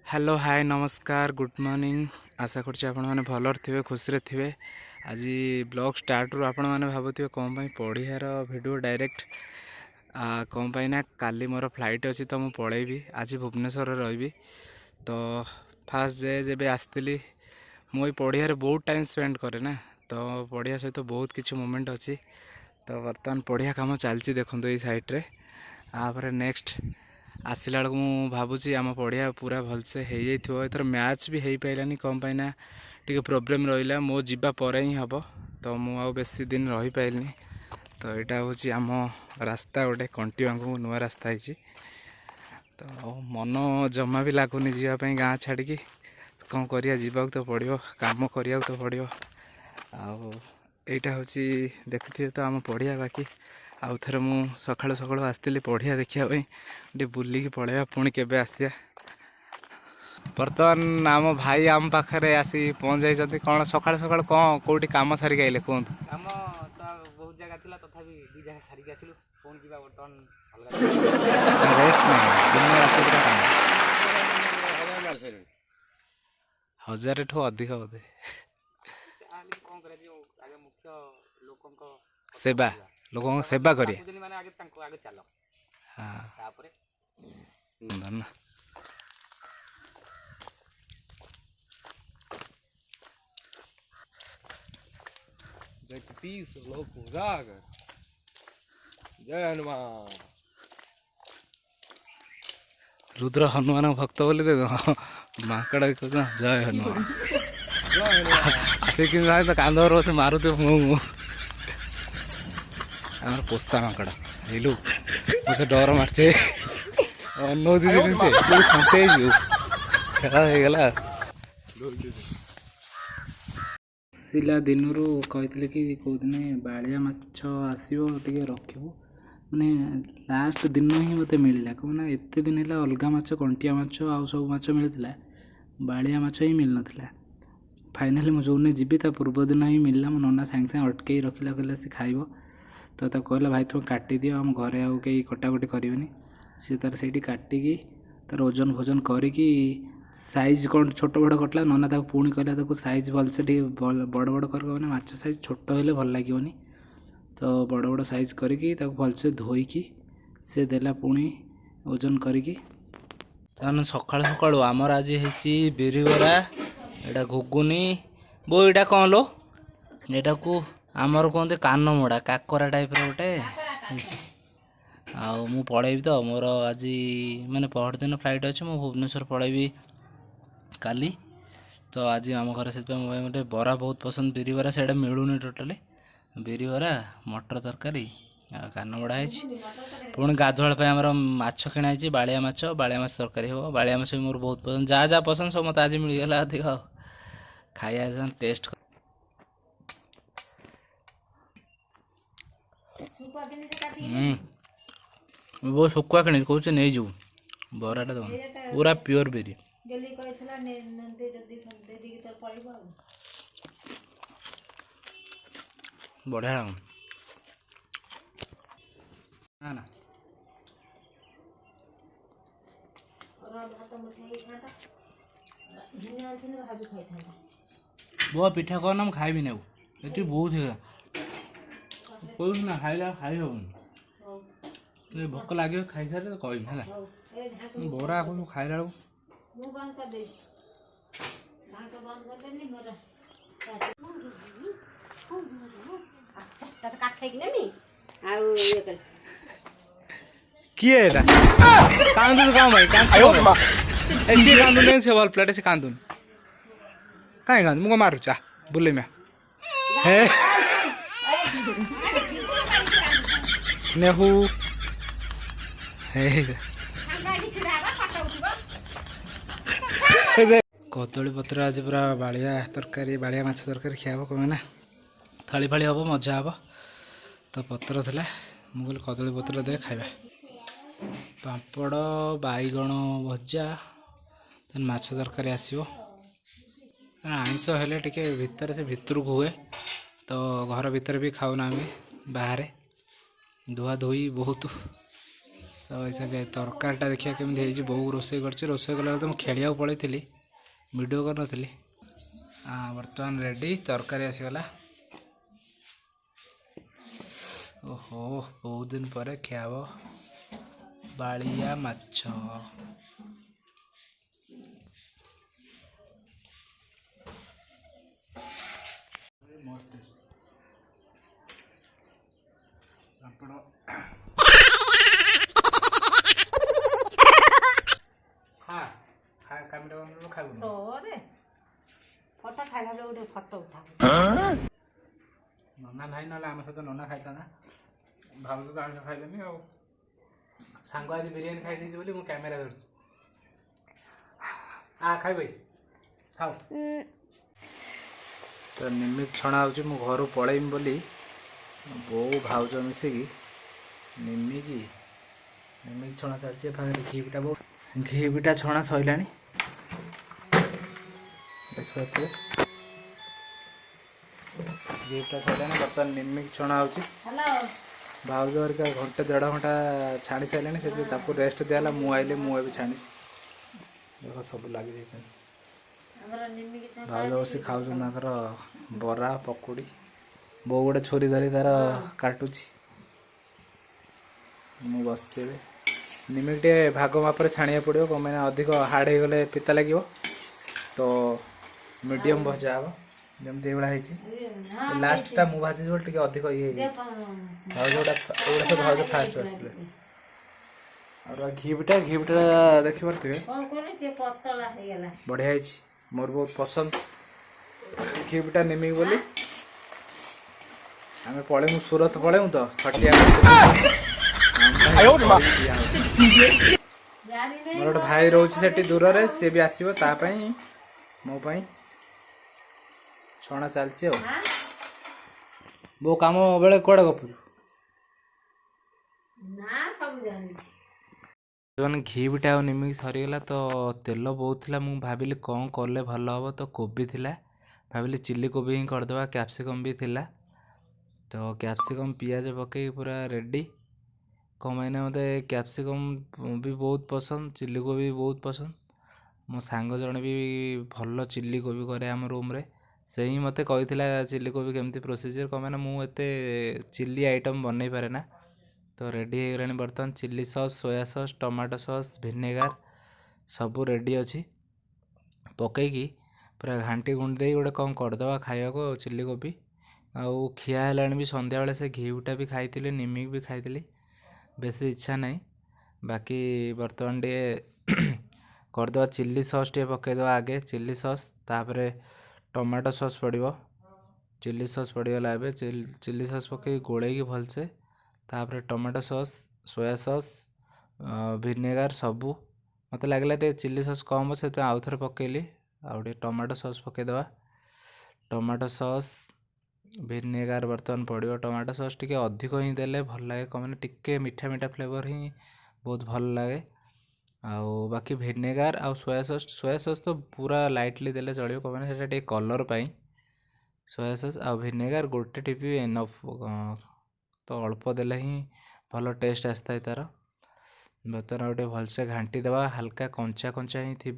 Hello hi नमस्कार good morning. आशा करछि आपण माने भलर थिबे खुशी थिबे। आज ब्लॉग स्टार्ट रू आपण माने भाबुथिबे कौन पई पढ़ियार वीडियो डायरेक्ट कौन पई ना काली मोर फ्लाइट अछि तो मु पळेबी आज भुवनेश्वर रहिबी। तो फास्ट डे जेबे आस्तिली मु पढ़ियार बहुत टाइम स्पेंड करे ना, तो पढ़िया सहित बहुत किछि मोमेंट अछि। तो वर्तमान पढ़िया काम चलछि देखंतु ए साइड रे। आपर नेक्स्ट आसला बेलू मुझे भावुँ आम पढ़िया पूरा भलसे हो जाइए। एथर मैच भी हो पारानी कौन पाइना टी प्रोब्लेम रहा मो जीवा पर ही हम, तो मुझे बेसी दिन रही पाइलनी। तो यहाँ हूँ आम रास्ता गोटे कंटिवा को नुआ रास्ता है, तो मन जमा भी लगुनि जावाई गाँ छाड़ी कौन करिया जीवा तो पड़ो काम करिया तो पड़ो। आईटा हूँ देखुए तो आम पढ़िया बाकी आउ थे मु सका सका आसती पढ़िया देखापी टे बुलिकी पलैया पुणी केबे आसिया। बर्तमान आम भाई आम पाखे आसी पहुँच जाइए। कौन सका सका कौन कौटी कम सारिक आइले कहतु। काम तो बहुत जगह थिला तथापि दी जगह सारिक आसिलु पुणी जीवा बर्तमान अलग रेस्ट नहीं दिन रात पूरा काम 1000 ठू अधिक बोधे कौन करे आगे मुख्य लोकों सेवा लोगों सेवा करिए माने आगे आगे चलो। हाँ तापरे धन्य जगदीश लोको राग जय हनुमान। रुद्र हनुमान भक्त बोली देखो माकड़ा कहते जय हनुमान आसिक तो कांद से मारुते मु आम पोषा माकड़ा हेलु मत डर मारे अनौदी खंते खेला आसला दिन कहते कि कौदिन बाड़िया माछ आसो टे रखू माने लास्ट दिन ही मत मिलला कौन एत दिन है अलग माछ कंटिया माछ आउ सब माछ मिलता बाड़िया माछ ही मिल नाला। फाइनाली मुझे जो जी पूर्व दिन ही मिलला मो नना सागे सागे अटकई रखला कहला सी खाइब। तो कहला भाई तुम काटी दियो आम घरे आउ कई कटाकटी करेनि सी तार से काटिकी तार ओजन भोजन करिकी साइज कौन छोट बड़ कटला नना ताको पुणी कहला साइज भलसे बड़ बड़ कर माछ साइज छोट हेल्ले भल लगे। तो बड़ बड़ साइज करिकी भलसे धोईकी से देला पुणी ओजन करिकी। ताने सकाळु सकाळु आमर आज हेची बिरिबरा एटा घुगुनी बो एटा कौन लो एटा को आमर कहते कान मोड़ा काकरा टाइप गोटे आउ मु पढ़ेबी। तो मोर आज माने पहर दिन फ्लाइट अच्छे मु भुवनेश्वर पढ़ेबी काली। तो आज आम घर से मोटे बरा बहुत पसंद बिरिबरा से मिलूनी टोटाली बिरिबरा मटर तरकारी कान बड़ा है। पुणी गाधुआल आमर माछ किणाई बाड़िया माछ तरकारी हो बाड़िया माछ भी मोर बहुत पसंद जहाँ जहाँ पसंद सब मत आज मिलगला अधिक खाया टेस्ट बहुत शुकुआ किणी कौच नहीं जो बराटा दे पूरा प्योर बिरी बढ़िया ना ना वो पिठा कौन हम खाई भी नहीं ये बहुत है कोई ना खाइला खाई हो भोक लगे खाई सारे तो कहमी है बरा को खाइला किए एटा कांदुन काम भाई ऐसे कांदुन नहीं से बॉल प्लेट से कांदुन काहे कांदुन मुको मारू चा बुले में हे नेहू हे कदली पत्र आज पूरा बाड़िया तरकारी बाड़िया माछ तरकारी खिया कौन ना थाली फाली हम मजा हम। तो पत्र था मुझे कदली पत्र दे खाइबा पापड़ बैगण भजा माछ तरकारी आसो आइंस हेले टिके भितर से भितर को हुए। तो घर भीतर भी खाऊना आम बाहर धुआ धुई बहुत तो ऐसा तरकारीटा देखिए केमी हो बोऊ रोसे कर रोसे कला तो मुझे खेलिया पलैली वीडियो कर बर्तमान रेडी तरकारी आसीगला। ओहो बहुत दिन पर ଖିଆବ बालिया माछ। फटा खाइला बेले गोटे फटो उठा नना भाई ना आम सहित नना खाई भाव तो आम खाइलेनी सांग आज बिरियानी खाई बोली मु कैमेरा धर खाइब खाओ। तो निमिक छणा हो घर पलैमी बोली बो भाउज मिसिकी निमिक छणा चलती पाखे घी पिटा बो घी पिटा छणा सैला देख घी पिटा सैला बर्तमान निमिक छणा हो भाउज हरिका घंटे 1.5 घंटा छाणी सारे से रेस्ट दिला मुझे मुझे छाणी देख सब लगी भाउज बस खाऊर बरा पकुड़ी बो गोटे छुरी धरी तार काटुची मु बस निमिक टे भाग मापर छाणिया पड़ो कम मैंने अधिक हार्ड हो गले पिता लगे तो मीडियम भजा हम जमी ये लास्टा मु भाजी टे अधिक ये भाउज तो भाउज फास्ट आसते और घी पिटा देखी पारे बढ़िया मोर बहुत पसंद घी पिटा निमिक बोली आम पलैमु सूरत पलैमु तो खटिया मोर गोटे भाई रोचे दूर से सी भी आसो मो छणा चलती बो काम बेले कौड़े गपुर घी पिटा और निमिक सरीगला तो तेल बहुत थी मुझे भाविली कौन कले भल हम तो कोबी थिला भाविली चिल्ली कोबी ही करदे कैप्सिकम भी थिला तो कैप्सिकम पियाज पकई पूरा रेडी कम मैंने मत कैप्सिकम भी बहुत पसंद चिल्ली कोबी भी बहुत पसंद मो सांग जड़े भी भल चिल्ली कोबी करे आम रूम रे से ही मत कही चिल्ली कोबी केमती प्रोसीजर कम मैंने मुझे चिल्ली आइटम बनई पारे ना तो रेडी हो गलानी बर्तमान chilli sauce soya sauce tomato sauce vinegar सबू रेडी अच्छी पकईकी पूरा घाटी गुंड दे गोटे कौन करदे खाया को चिल्ली कोबी आउ खिया है भी संध्या बेले से घीटा भी खाई निमिक भी खाई बेसी इच्छा नहीं बाकी बर्तमान टे करदे चिल्ली सॉस टे पकईदे आगे चिल्ली सॉस तापर टमाटो सॉस पड़ो चिल्ली सॉस पड़गला ए चिल्ली सॉस पकई गोलैकी भलसे तापर tomato sauce soya sauce vinegar सबू मत लगे चिल्ली सॉस कम से आउ थे पकईली आउे टमाटो सॉस पकईदे टमाटो सॉस विनेगार बर्तमान पड़ो टमाटो सॉस टी अधिक ही देले भल लगे कम टिके मीठा मीठा फ्लेवर ही बहुत भल लगे आउ बाकी विनेगार आउ सोया सॉस तो पूरा लाइटली देले चलो कम से कलर पाई सोया सॉस आउ विनेगार गोटे टीपी एनफ तो अल्प देले ही भल टेस्ट आसता है तार बर्तमान गोटे भलसे घाटी देवा हल्का कंचा कंचा ही थी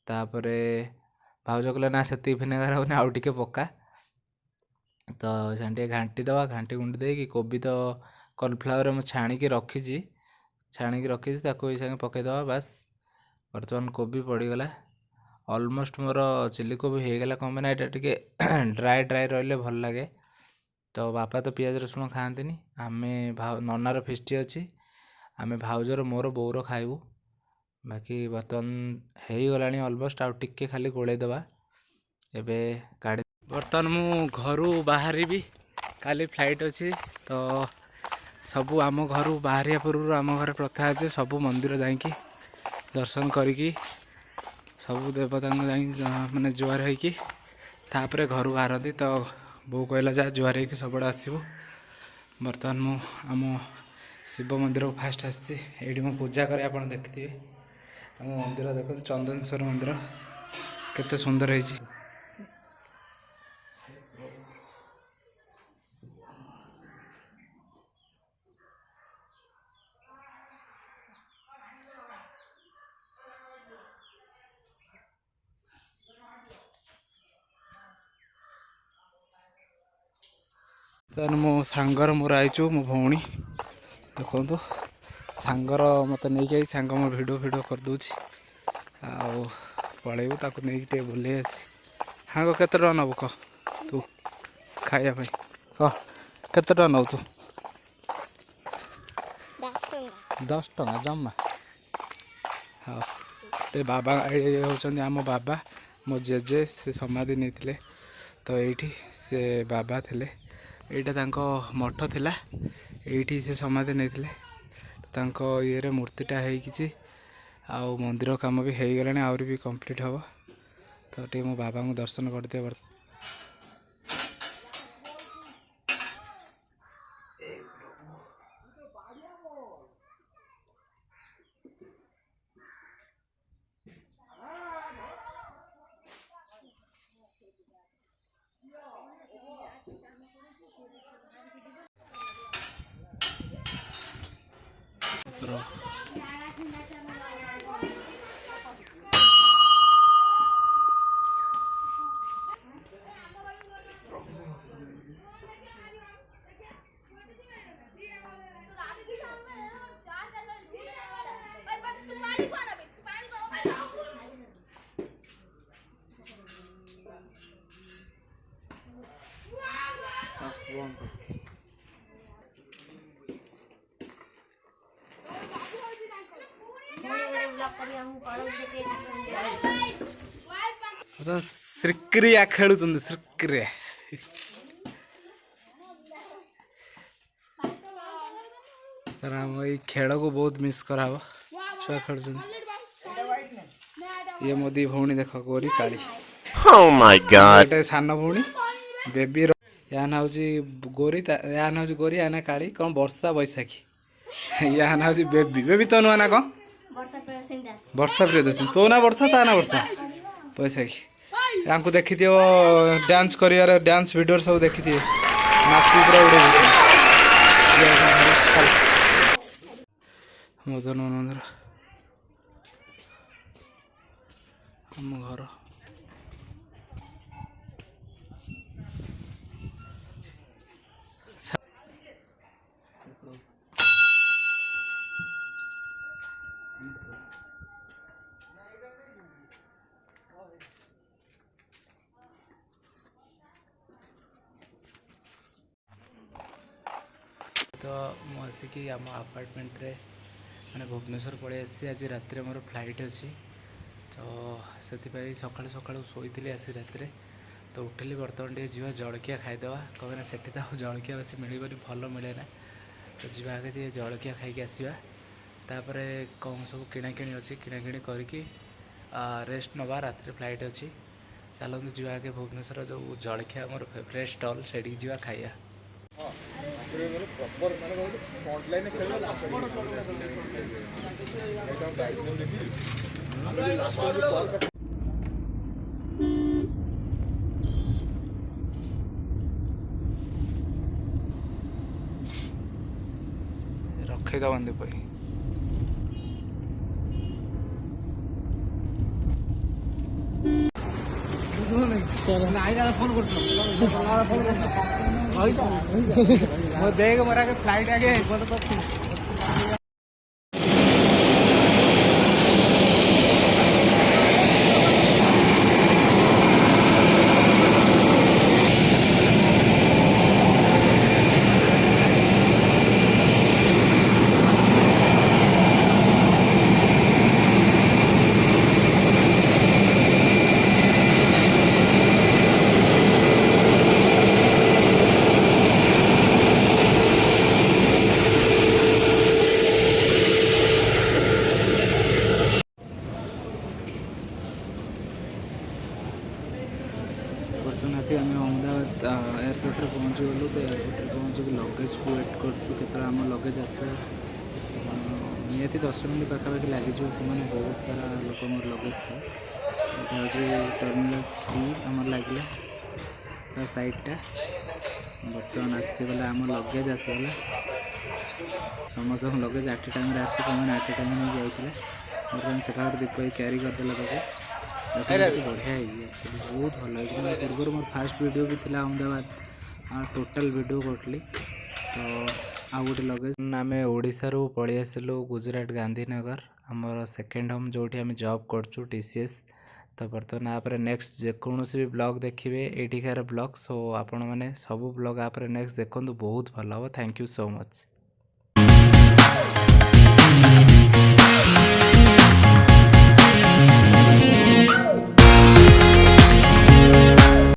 तापर भाउज कहले ना से विनेगार हो आउ टे पक्का तो से घाटी देवा घाटी गुंडी देकी कोबी तो कॉर्नफ्लावर मुझे छाणिकी रखी संगे पकईदे बास बर्तमान कोबी पड़गला ऑलमोस्ट मोर चिल्ली कोबी हो गला कम मैंने यहाँ टे ड्राए ड्राए रही भल लगे तो बापा तो पियाज रसुण खाती आम ननार फिष्टी अच्छी आम भाउजर मोर बोर खाइबू बाकी बर्तमान हो गला ऑलमोस्ट आउ टिके खाली गोलैदेवा एबे काढ़ी बर्तमान मु घर बाहर काली फ्लाइट अच्छी तो सबू आम घर बाहर पूर्व आम घर प्रथा अच्छे सबू मंदिर जाकि दर्शन करी सबू देवता माने जुआर होपर घर बाहरती तो बो कहला जा जुआर हो सब आसबू बर्तमान मु आम शिव मंदिर को फास्ट आसी मु पूजा करें आप देखिए आम मंदिर देख चंदनेश्वर मंदिर केते सुंदर है ତାହେଲେ ମୋ ସାଙ୍ଗର ମୋର ଆଇଛୁ ମୋ ଭଉଣୀ ଦେଖନ୍ତୁ ସାଙ୍ଗର ମୋତେ ନେଇକି ଆଇ ସାଙ୍ଗ ମୋ ଭିଡ଼ିଓ କରିଦେଉଛି ଆଉ ପଳେଇବୁ ତାକୁ ନେଇକି ଟିକେ ବୁଲେଇ ଆସି ସାଙ୍ଗ କେତେ ଟଙ୍କା ନେବୁ କହ ତୁ ଖାଇବା ପାଇଁ କହ କେତେ ଟଙ୍କା ନେବୁ ତୁ 10 ଟଙ୍କା ଜମା ହଉ ଏ ବାବା ହେଉଛନ୍ତି ଆମ ବାବା ମୋ ଜେଜେ ସେ ସମାଧି ନେଇଥିଲେ ତ ଏଇଠି ସେ ବାବା ଥିଲେ ଏଇଟା ତାଙ୍କ ମଠ ଥିଲା ଏଇଠି ସେ ସମାଧି ନେଇଥିଲେ ତାଙ୍କ ଇଏରେ ମୂର୍ତ୍ତିଟା ହେଇକିଛି ଆଉ ମନ୍ଦିର କାମ ବି ହେଇଗଲାଣି ଆହୁରି ବି କମ୍ପ୍ଲିଟ୍ ହେବ ତ ଟିକେ ମୋ ବାବାଙ୍କୁ ଦର୍ଶନ କରିଦିଅ ଶ୍ରୀକ୍ରିୟା ଖେଳୁଛନ୍ତି ଶ୍ରୀକ୍ରିୟା ସାର୍ ଆମ ଏଇ ଖେଳକୁ ବହୁତ ମିସ୍ କରାହବ ଛୁଆ ଖେଳୁଛନ୍ତି ଇଏ ମୋ ଦି ଭଉଣୀ ଦେଖ ଗୋରି କାଳି ଗୋଟେ ସାନ ଭଉଣୀ ବେବି ୟା ନା ହଉଛି ଗୋରି ୟା ନା ହଉଛି ଗୋରି ୟା ନା କାଳି କ'ଣ ବର୍ଷା ବୈଶାଖୀ ୟା ନା ହଉଛି ବେବି ତୋ ନୂଆ ନା କ'ଣ ବର୍ଷା ପ୍ରିୟଦର୍ଶିନୀ ତୋ ନା ବର୍ଷା ତା ନା ବର୍ଷା ବୈଶାଖୀ ତାଙ୍କୁ ଦେଖିଥିବ ଡ୍ୟାନ୍ସ କରିବାର ଡ୍ୟାନ୍ସ ଭିଡ଼ିଓ ସବୁ ଦେଖିଥିବେ ନାଚି ପୁରା ଉଡ଼େଇ ମଦନ ମନ୍ଦିର ଆମ ଘର तो ମୁଁ ଆସିକି ଆମ ଆପାର୍ଟମେଣ୍ଟରେ ମାନେ ଭୁବନେଶ୍ୱର ପଳେଇ ଆସିଛି ଆଜି ରାତିରେ ମୋର ଫ୍ଲାଇଟ୍ ଅଛି ତ ସେଥିପାଇଁ ସକାଳୁ ସକାଳୁ ଶୋଇଥିଲି ଆସି ରାତିରେ ତ ଉଠିଲି ବର୍ତ୍ତମାନ ଟିକେ ଯିବା ଜଳଖିଆ ଖାଇଦେବା କାହିଁକିନା ସେଠି ତ ଆଉ ଜଳଖିଆ ବେଶୀ ମିଳିବନି ଭଲ ମିଳେ ନା ତ ଯିବା ଆଗେ ଯେ ଜଳଖିଆ ଖାଇକି ଆସିବା ତାପରେ କ'ଣ ସବୁ କିଣାକିଣି ଅଛି କିଣାକିଣି କରିକି ରେଷ୍ଟ ନେବା ରାତିରେ ଫ୍ଲାଇଟ୍ ଅଛି ଚାଲନ୍ତୁ ଯିବା ଆଗେ ଭୁବନେଶ୍ୱର ଯେଉଁ ଜଳଖିଆ ମୋର ଫେଭରେଟ୍ ଷ୍ଟଲ୍ ସେଠିକି ଯିବା ଖାଇବା ରଖେଇଦେବନ୍ତି ପାଇଁ देख मोर आगे फ्लाइट आगे ବର୍ତ୍ତମାନ ଆସି ଆମେ ଅହମ୍ମଦାବାଦ ଏୟାରପୋର୍ଟରେ ପହଞ୍ଚିଗଲୁ ତ ଏୟାରପୋର୍ଟରେ ପହଞ୍ଚିକି ଲଗେଜକୁ ୱେଟ୍ କରୁଛୁ କେତେବେଳେ ଆମ ଲଗେଜ ଆସିବ ନିହାତି 10 ମିନିଟ୍ ପାଖାପାଖି ଲାଗିଯିବ ମାନେ ବହୁତ ସାରା ଲୋକଙ୍କର ଲଗେଜ ଥାଏ ଏଇଟା ହେଉଛି ଟର୍ମିନାଲ 3 ଆମର ଲାଗିଲା ତା ସାଇଡ଼୍ଟା ବର୍ତ୍ତମାନ ଆସିଗଲା ଆମ ଲଗେଜ ଆସିଗଲା ସମସ୍ତଙ୍କ ଲଗେଜ ଆଟ୍ ଏ ଟାଇମ୍ରେ ଆସି ସେମାନେ ଆଟ୍ ଏ ଟାଇମ୍ ନେଇ ଯାଇଥିଲେ ବର୍ତ୍ତମାନ ସେକାଳରେ ଦୀପ କ୍ୟାରି କରିଦେଲା ତାକୁ ବଢ଼ିଆ ହେଇଛି ବହୁତ ଭଲ ହେଇଛି ପୂର୍ବରୁ ମୋର ଫାର୍ଷ୍ଟ ଭିଡ଼ିଓ ବି ଥିଲା ଅହମ୍ମଦାବାଦ टोटाल वीडियो करली तो आ गोटे लगे आम ओडिशारू पलि आसिलु गुजरात गांधीनगर आमर सेकेंड होम जो आम जॉब करचु TCS। तो बर्तमान आप नेक्स्ट जेकोसी भी ब्लॉग देखिए एठिकार ब्लॉग सो आपण मैंने सब ब्लॉग आप नेक्स्ट देखो बहुत भल हम। Thank you so much.